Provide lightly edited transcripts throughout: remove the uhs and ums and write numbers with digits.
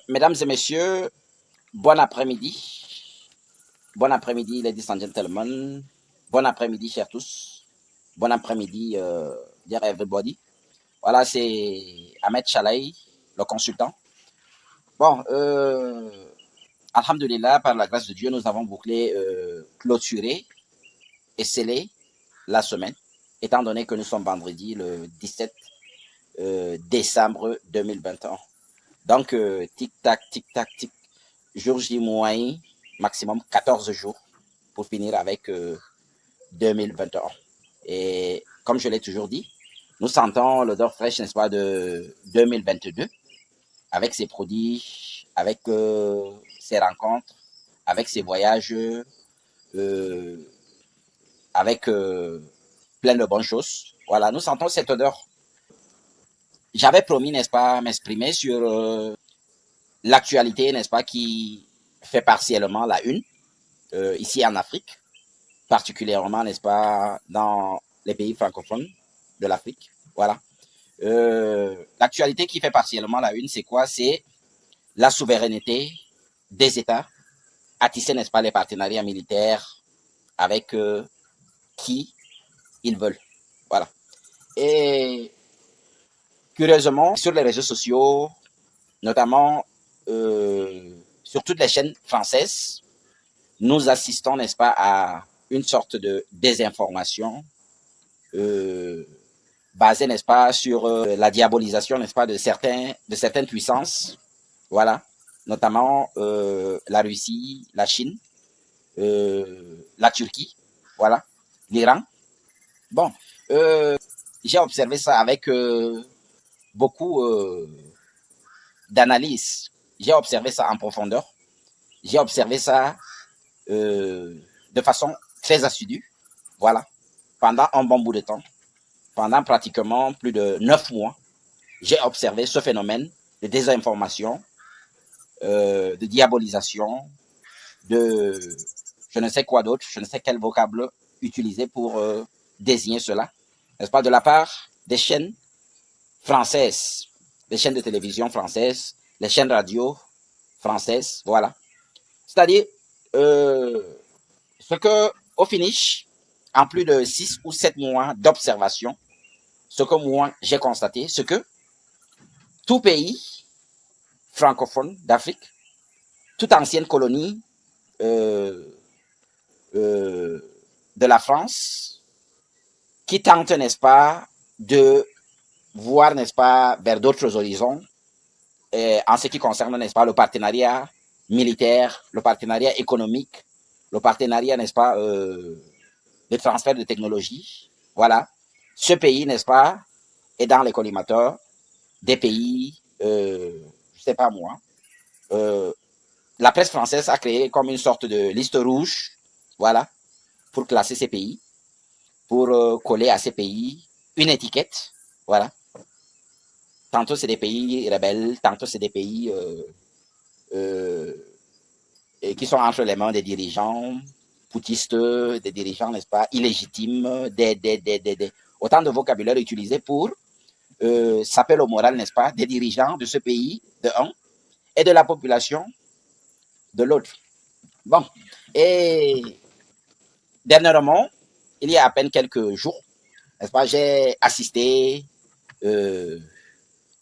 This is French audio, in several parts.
Mesdames et messieurs, bon après-midi. Bon après-midi, ladies and gentlemen. Bon après-midi, chers tous. Bon après-midi, dear everybody. Voilà, c'est Ahmed Chalaï, le consultant. Bon, Alhamdulillah, par la grâce de Dieu, nous avons bouclé, clôturé et scellé la semaine, étant donné que nous sommes vendredi le 17 décembre 2021. Donc, tic-tac, tic-tac, tic, jour J moins, maximum 14 jours pour finir avec 2021. Et comme je l'ai toujours dit, nous sentons l'odeur fraîche, n'est-ce pas, de 2022, avec ses produits, avec ses rencontres, avec ses voyages, avec plein de bonnes choses. Voilà, nous sentons cette odeur. J'avais promis, n'est-ce pas, m'exprimer sur l'actualité, n'est-ce pas, qui fait partiellement la une, ici en Afrique, particulièrement, n'est-ce pas, dans les pays francophones de l'Afrique. Voilà. L'actualité qui fait partiellement la une, c'est quoi? C'est la souveraineté des États à tisser, n'est-ce pas, les partenariats militaires avec qui ils veulent. Voilà. Et curieusement, sur les réseaux sociaux, notamment sur toutes les chaînes françaises, nous assistons, n'est-ce pas, à une sorte de désinformation basée, n'est-ce pas, sur la diabolisation, n'est-ce pas, de certaines puissances, voilà, notamment la Russie, la Chine, la Turquie, voilà, l'Iran. Bon, j'ai observé ça avec beaucoup d'analyse. J'ai observé ça en profondeur. J'ai observé ça de façon très assidue, voilà, pendant un bon bout de temps. Pendant pratiquement plus de 9 mois, j'ai observé ce phénomène de désinformation, de diabolisation, de je ne sais quoi d'autre, je ne sais quel vocable utiliser pour désigner cela, n'est-ce pas, de la part des chaînes françaises, des chaînes de télévision françaises, les chaînes radio françaises, voilà. C'est-à-dire, ce que, au finish, en plus de 6 ou 7 mois d'observation, ce que moi j'ai constaté, c'est que tout pays francophone d'Afrique, toute ancienne colonie euh, euh, de la France, qui tente, n'est-ce pas, de voir, n'est-ce pas, vers d'autres horizons, en ce qui concerne, n'est-ce pas, le partenariat militaire, le partenariat économique, le partenariat, n'est-ce pas, de transfert de technologie. Voilà. Ce pays, n'est-ce pas, est dans les collimateurs des pays, je sais pas moi, la presse française a créé comme une sorte de liste rouge, voilà, pour classer ces pays, pour coller à ces pays une étiquette, voilà. Tantôt c'est des pays rebelles, tantôt c'est des pays euh, qui sont entre les mains des dirigeants poutistes, des dirigeants, n'est-ce pas, illégitimes, autant de vocabulaire utilisé pour saper le moral, n'est-ce pas, des dirigeants de ce pays, de un, et de la population, de l'autre. Bon, et dernièrement, il y a à peine quelques jours, n'est-ce pas, j'ai assisté euh,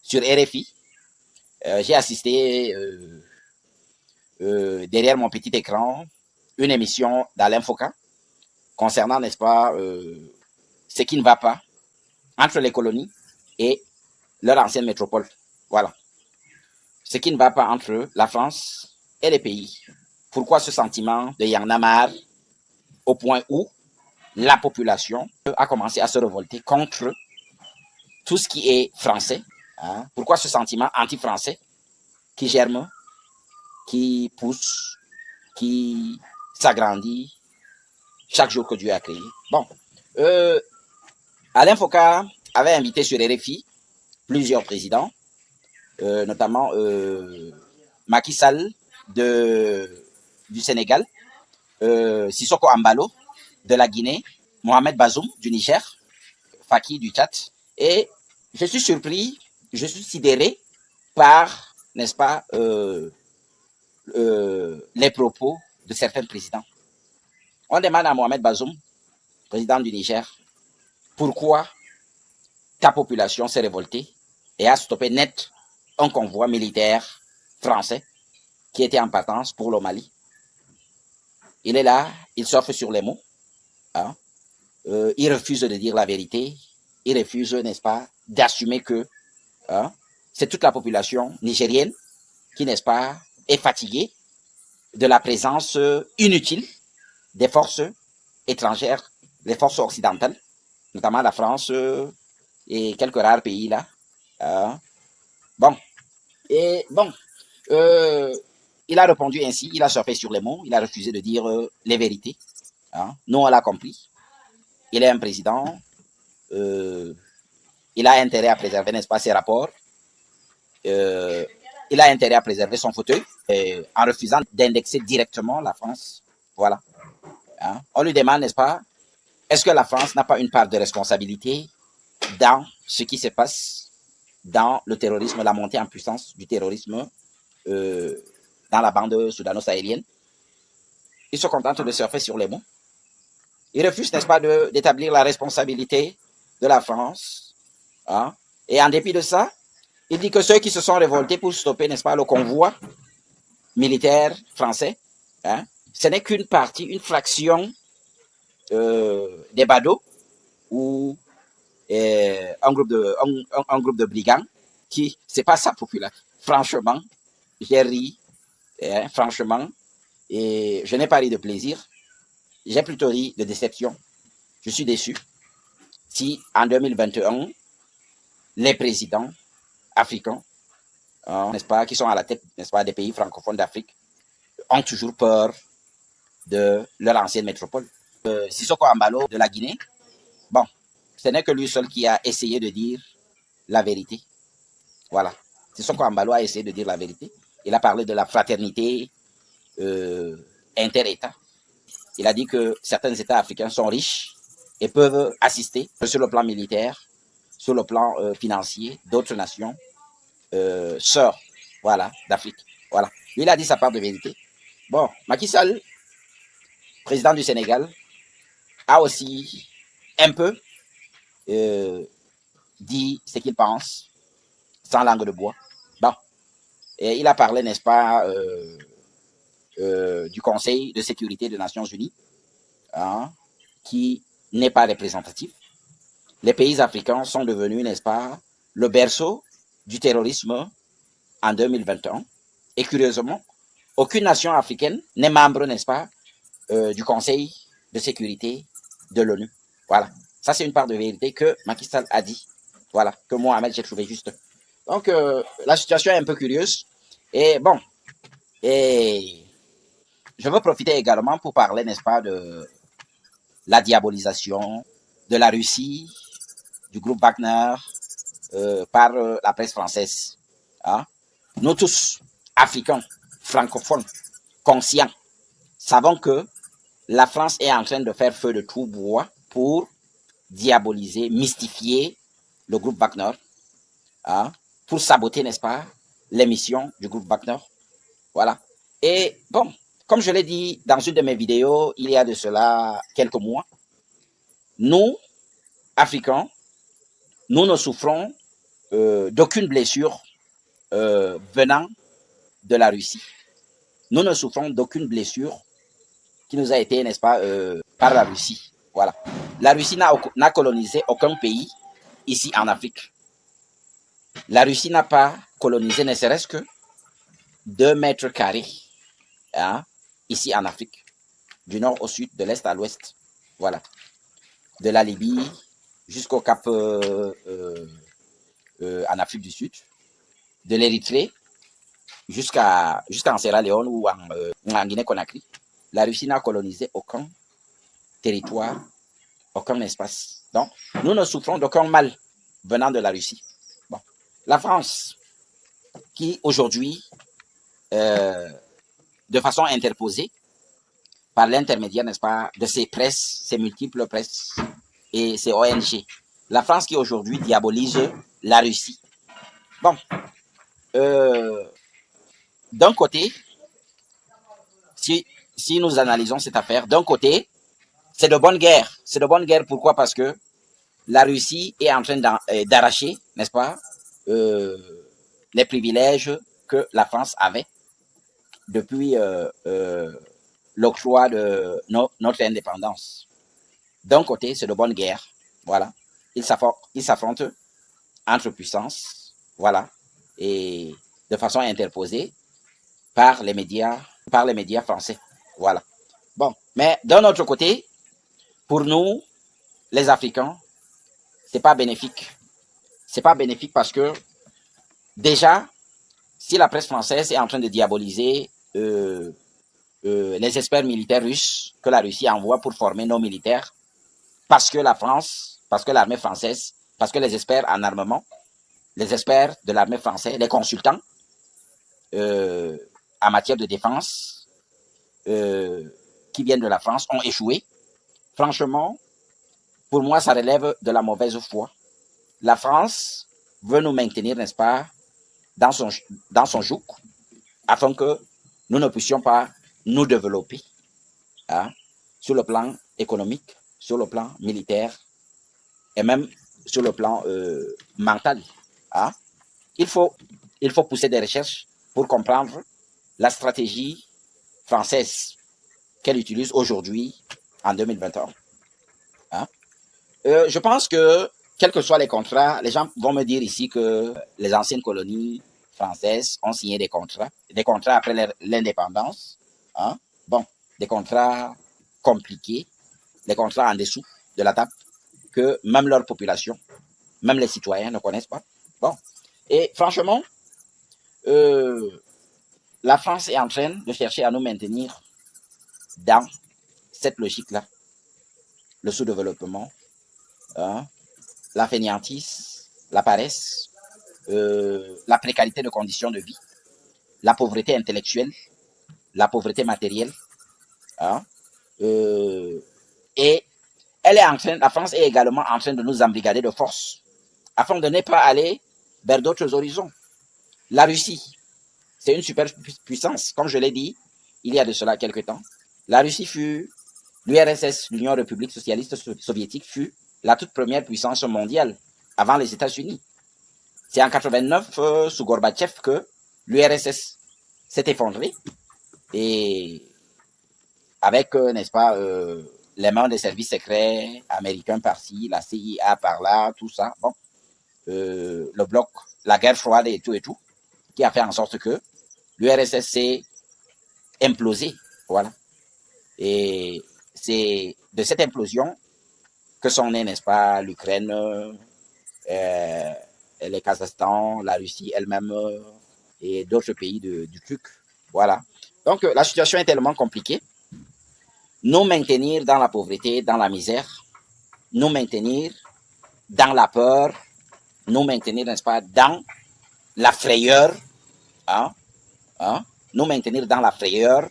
sur RFI, j'ai assisté derrière mon petit écran une émission d'Alain Foucault concernant, n'est-ce pas, ce qui ne va pas entre les colonies et leur ancienne métropole. Voilà. Ce qui ne va pas entre la France et les pays. Pourquoi ce sentiment de y'en a marre au point où la population a commencé à se révolter contre tout ce qui est français. Hein? Pourquoi ce sentiment anti-français qui germe, qui pousse, qui s'agrandit chaque jour que Dieu a créé. Bon, Alain Foucault avait invité sur RFI plusieurs présidents, notamment Macky Sall du Sénégal, Sissoko Ambalo de la Guinée, Mohamed Bazoum du Niger, Faki du Tchad. Et je suis surpris, je suis sidéré par n'est-ce pas, les propos de certains présidents. On demande à Mohamed Bazoum, président du Niger, pourquoi ta population s'est révoltée et a stoppé net un convoi militaire français qui était en partance pour le Mali. Il est là, il surfe sur les mots, hein. Il refuse de dire la vérité, il refuse, n'est-ce pas, d'assumer que hein, c'est toute la population nigérienne qui, n'est-ce pas, est fatiguée de la présence inutile des forces étrangères, les forces occidentales, notamment la France et quelques rares pays là. Bon, et bon, il a répondu ainsi, il a surfé sur les mots, il a refusé de dire les vérités. Hein. Nous, on l'a compris. Il est un président, il a intérêt à préserver, n'est-ce pas, ses rapports. Il a intérêt à préserver son fauteuil en refusant d'indexer directement la France. Voilà. Hein. On lui demande, n'est-ce pas, est-ce que la France n'a pas une part de responsabilité dans ce qui se passe dans le terrorisme, la montée en puissance du terrorisme dans la bande soudano-sahélienne? Il se contente de surfer sur les mots. Il refuse, n'est-ce pas, d'établir la responsabilité de la France. Hein. Et en dépit de ça, il dit que ceux qui se sont révoltés pour stopper, n'est-ce pas, le convoi militaire français, hein, ce n'est qu'une partie, une fraction des badauds ou un groupe de brigands qui, c'est pas ça populaire. Franchement, j'ai ri, franchement, et je n'ai pas ri de plaisir, j'ai plutôt ri de déception. Je suis déçu. Si en 2021, les présidents africains, n'est-ce pas, qui sont à la tête, n'est-ce pas, des pays francophones d'Afrique, ont toujours peur de leur ancienne métropole. Sissoko Ambalo de la Guinée, bon, ce n'est que lui seul qui a essayé de dire la vérité. Voilà. Sissoko Ambalo a essayé de dire la vérité. Il a parlé de la fraternité inter-État. Il a dit que certains États africains sont riches et peuvent assister sur le plan militaire, sur le plan financier, d'autres nations sœurs, voilà, d'Afrique. Voilà. Lui, il a dit sa part de vérité. Bon, Macky Sall, président du Sénégal, a aussi un peu dit ce qu'il pense, sans langue de bois. Bon. Et il a parlé, n'est-ce pas, du Conseil de sécurité des Nations Unies, hein, qui n'est pas représentatif. Les pays africains sont devenus, n'est-ce pas, le berceau du terrorisme en 2021. Et curieusement, aucune nation africaine n'est membre, n'est-ce pas, du Conseil de sécurité de l'ONU. Voilà. Ça, c'est une part de vérité que Macky Sall a dit. Voilà. Que Mohamed, j'ai trouvé juste. Donc, la situation est un peu curieuse. Et bon, et je veux profiter également pour parler, n'est-ce pas, de la diabolisation de la Russie, du groupe Wagner, par la presse française. Hein? Nous tous, Africains, francophones, conscients, savons que la France est en train de faire feu de tout bois pour diaboliser, mystifier le groupe Wagner, hein, pour saboter, n'est-ce pas, l'émission du groupe Wagner. Voilà. Et bon, comme je l'ai dit dans une de mes vidéos, il y a de cela quelques mois, nous, Africains, nous ne souffrons d'aucune blessure venant de la Russie. Nous ne souffrons d'aucune blessure qui nous a été, n'est-ce pas, par la Russie. Voilà. La Russie n'a colonisé aucun pays ici en Afrique. La Russie n'a pas colonisé ne serait-ce que 2 mètres carrés hein, ici en Afrique, du nord au sud, de l'est à l'ouest. Voilà. De la Libye jusqu'au Cap en Afrique du Sud, de l'Érythrée jusqu'en Sierra Leone ou en Guinée-Conakry. La Russie n'a colonisé aucun territoire, aucun espace. Donc, nous ne souffrons d'aucun mal venant de la Russie. Bon. La France, qui aujourd'hui, de façon interposée, par l'intermédiaire, n'est-ce pas, de ces presses, ces multiples presses et ces ONG, la France qui aujourd'hui diabolise la Russie. Bon, d'un côté, si, si nous analysons cette affaire, d'un côté, c'est de bonne guerre. C'est de bonne guerre, pourquoi? Parce que la Russie est en train d'arracher, n'est-ce pas, euh, les privilèges que la France avait depuis l'octroi de notre indépendance. D'un côté, c'est de bonne guerre. Voilà. Ils s'affrontent entre puissances. Voilà. Et de façon interposée par les médias français. Voilà. Bon. Mais d'un autre côté, pour nous, les Africains, c'est pas bénéfique. C'est pas bénéfique parce que déjà, si la presse française est en train de diaboliser les experts militaires russes que la Russie envoie pour former nos militaires, parce que la France, parce que l'armée française, parce que les experts en armement, les experts de l'armée française, les consultants en matière de défense qui viennent de la France ont échoué. Franchement, pour moi, ça relève de la mauvaise foi. La France veut nous maintenir, n'est-ce pas, dans son joug, afin que nous ne puissions pas nous développer hein, sur le plan économique, sur le plan militaire et même sur le plan mental. Hein. Il faut pousser des recherches pour comprendre la stratégie française qu'elle utilise aujourd'hui en 2021. Hein. Je pense que, quels que soient les contrats, les gens vont me dire ici que les anciennes colonies françaises ont signé des contrats après l'indépendance. Hein. Bon, des contrats compliqués, des contrats en dessous de la table que même leur population, même les citoyens ne connaissent pas. Bon, et franchement, la France est en train de chercher à nous maintenir dans cette logique-là, le sous-développement, hein, la fainéantise, la paresse, la précarité de conditions de vie, la pauvreté intellectuelle, la pauvreté matérielle, hein, et la France est également en train de nous embrigader de force afin de ne pas aller vers d'autres horizons. La Russie, c'est une superpuissance, comme je l'ai dit il y a de cela quelques temps. La Russie fut, l'URSS, l'Union République Socialiste Soviétique, fut la toute première puissance mondiale avant les États-Unis. C'est en 89, sous Gorbatchev, que l'URSS s'est effondrée et avec, n'est-ce pas, les mains des services secrets américains par-ci, la CIA par-là, tout ça. Bon, le bloc, la guerre froide et tout, qui a fait en sorte que l'URSS s'est implosé. Voilà. Et c'est de cette implosion que sont nés, n'est-ce pas, l'Ukraine, le Kazakhstan, la Russie elle-même et d'autres pays du truc. Voilà. Donc, la situation est tellement compliquée. Nous maintenir dans la pauvreté, dans la misère, nous maintenir dans la peur, nous maintenir, n'est-ce pas, dans la frayeur, hein, hein, nous maintenir dans la frayeur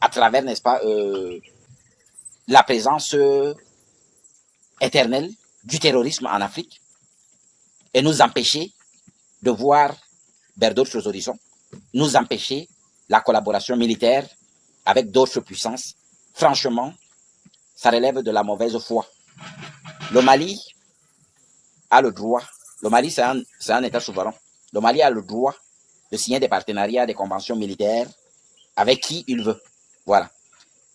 à travers, n'est-ce pas, la présence éternelle du terrorisme en Afrique et nous empêcher de voir vers d'autres horizons, nous empêcher la collaboration militaire avec d'autres puissances. Franchement, ça relève de la mauvaise foi. Le Mali a le droit, le Mali c'est un État souverain, le Mali a le droit de signer des partenariats, des conventions militaires avec qui il veut. Voilà.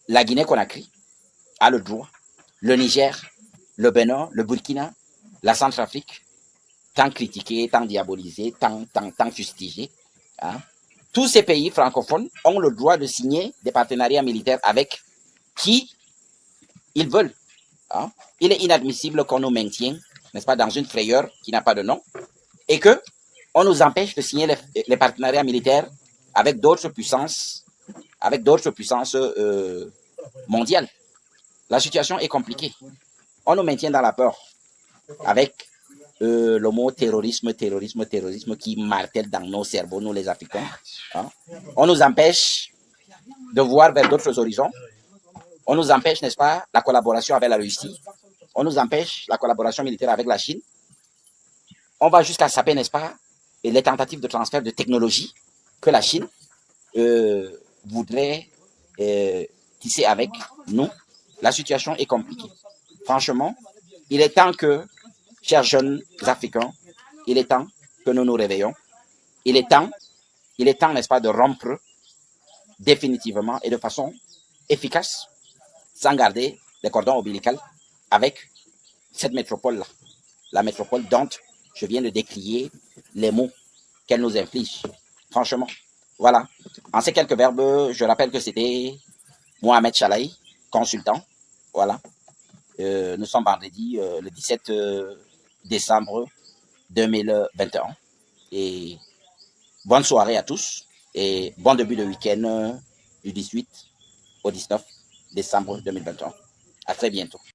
La Guinée-Conakry a le droit, le Niger, le Bénin, le Burkina, la Centrafrique, tant critiqués, tant diabolisés, tant fustigés. Hein. Tous ces pays francophones ont le droit de signer des partenariats militaires avec qui ils veulent. Hein. Il est inadmissible qu'on nous maintienne, n'est-ce pas, dans une frayeur qui n'a pas de nom, et que on nous empêche de signer les partenariats militaires avec d'autres puissances, mondiales. La situation est compliquée. On nous maintient dans la peur avec le mot terrorisme qui martèle dans nos cerveaux, nous les Africains. Hein. On nous empêche de voir vers d'autres horizons. On nous empêche, n'est-ce pas, la collaboration avec la Russie. On nous empêche la collaboration militaire avec la Chine. On va jusqu'à saper, n'est-ce pas, les tentatives de transfert de technologie que la Chine voudraient tisser avec nous, la situation est compliquée. Franchement, il est temps que, chers jeunes Africains, il est temps que nous nous réveillons. Il est temps, n'est-ce pas, de rompre définitivement et de façon efficace, sans garder les cordons ombilicaux, avec cette métropole-là. La métropole dont je viens de décrier les mots qu'elle nous inflige. Franchement, voilà. En ces quelques verbes, je rappelle que c'était Mohamed Chalaï, consultant. Voilà. Nous sommes vendredi le 17 décembre 2021. Et bonne soirée à tous et bon début de week-end du 18 au 19 décembre 2021. À très bientôt.